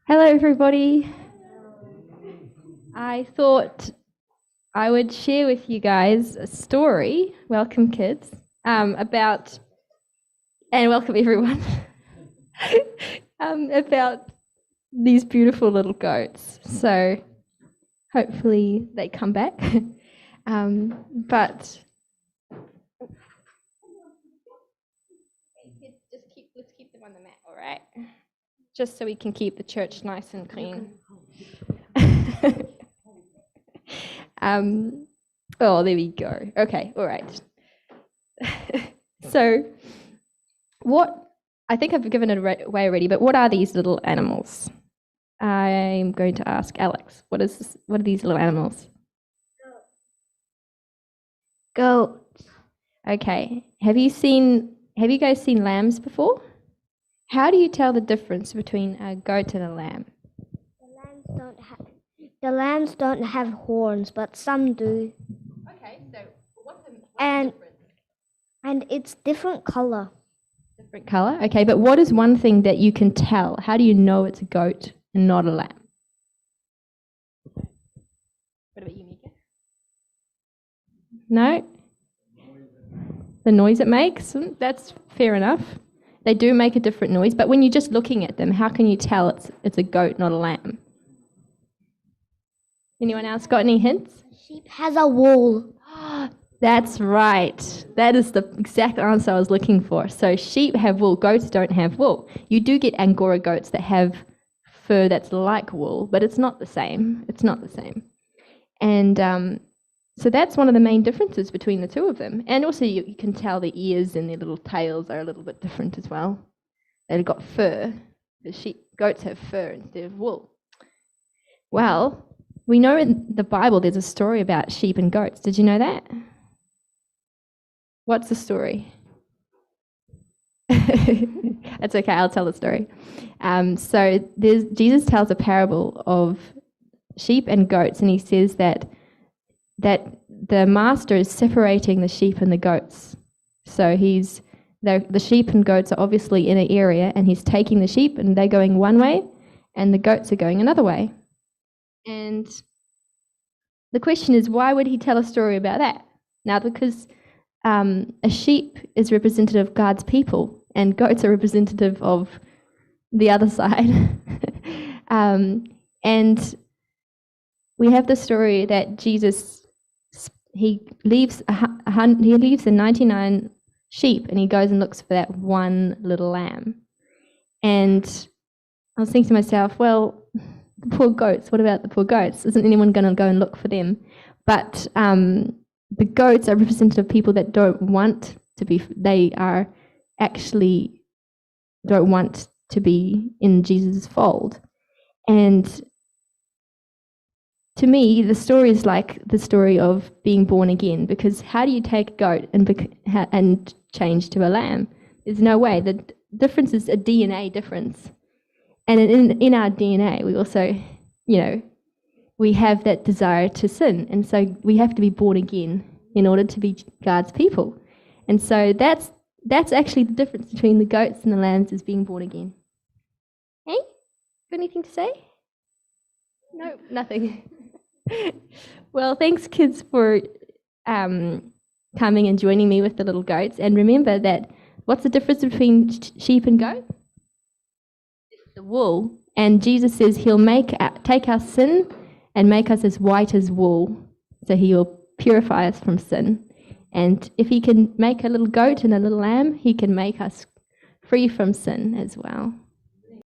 Hello, everybody. I thought I would share with you guys a story, welcome kids, about, and welcome everyone, about these beautiful little goats. So hopefully they come back. But let's keep them on the mat, all right? Just so we can keep the church nice and clean. Oh, there we go. Okay, all right. So, I think I've given it away already, but what are these little animals? I'm going to ask Alex. What are these little animals? Goats. Okay. Have you guys seen lambs before? How do you tell the difference between a goat and a lamb? The lambs don't have horns, but some do. Okay, so what's the difference? And it's different color. Different color? Okay, but what is one thing that you can tell? How do you know it's a goat and not a lamb? What about you, Mika? No? The noise it makes? That's fair enough. They do make a different noise, but when you're just looking at them, how can you tell it's a goat, not a lamb? Anyone else got any hints? Sheep has a wool. That's right. That is the exact answer I was looking for. So sheep have wool, goats don't have wool. You do get Angora goats that have fur that's like wool, but it's not the same. It's not the same. And so that's one of the main differences between the two of them. And also you can tell the ears and their little tails are a little bit different as well. They've got fur. Goats have fur instead of wool. Well, we know in the Bible there's a story about sheep and goats. Did you know that? What's the story? It's okay, I'll tell the story. So Jesus tells a parable of sheep and goats, and he says that the master is separating the sheep and the goats. So the sheep and goats are obviously in an area, and he's taking the sheep and they're going one way, and the goats are going another way. And the question is, why would he tell a story about that? Now, because a sheep is representative of God's people, and goats are representative of the other side. And we have the story that Jesus, he leaves the 99 sheep, and he goes and looks for that one little lamb. And I was thinking to myself, well, the poor goats, what about the poor goats? Isn't anyone going to go and look for them? But the goats are representative people that don't want to be, they are actually don't want to be in Jesus' fold. And to me, the story is like the story of being born again, because how do you take a goat and change to a lamb? There's no way. The difference is a DNA difference. And in our DNA, we also, we have that desire to sin. And so we have to be born again in order to be God's people. And so that's actually the difference between the goats and the lambs, is being born again. Hey? Got anything to say? No, nothing. Well, thanks, kids, for coming and joining me with the little goats. And remember that what's the difference between sheep and goat? It's the wool. And Jesus says he'll take our sin and make us as white as wool. So he will purify us from sin. And if he can make a little goat and a little lamb, he can make us free from sin as well.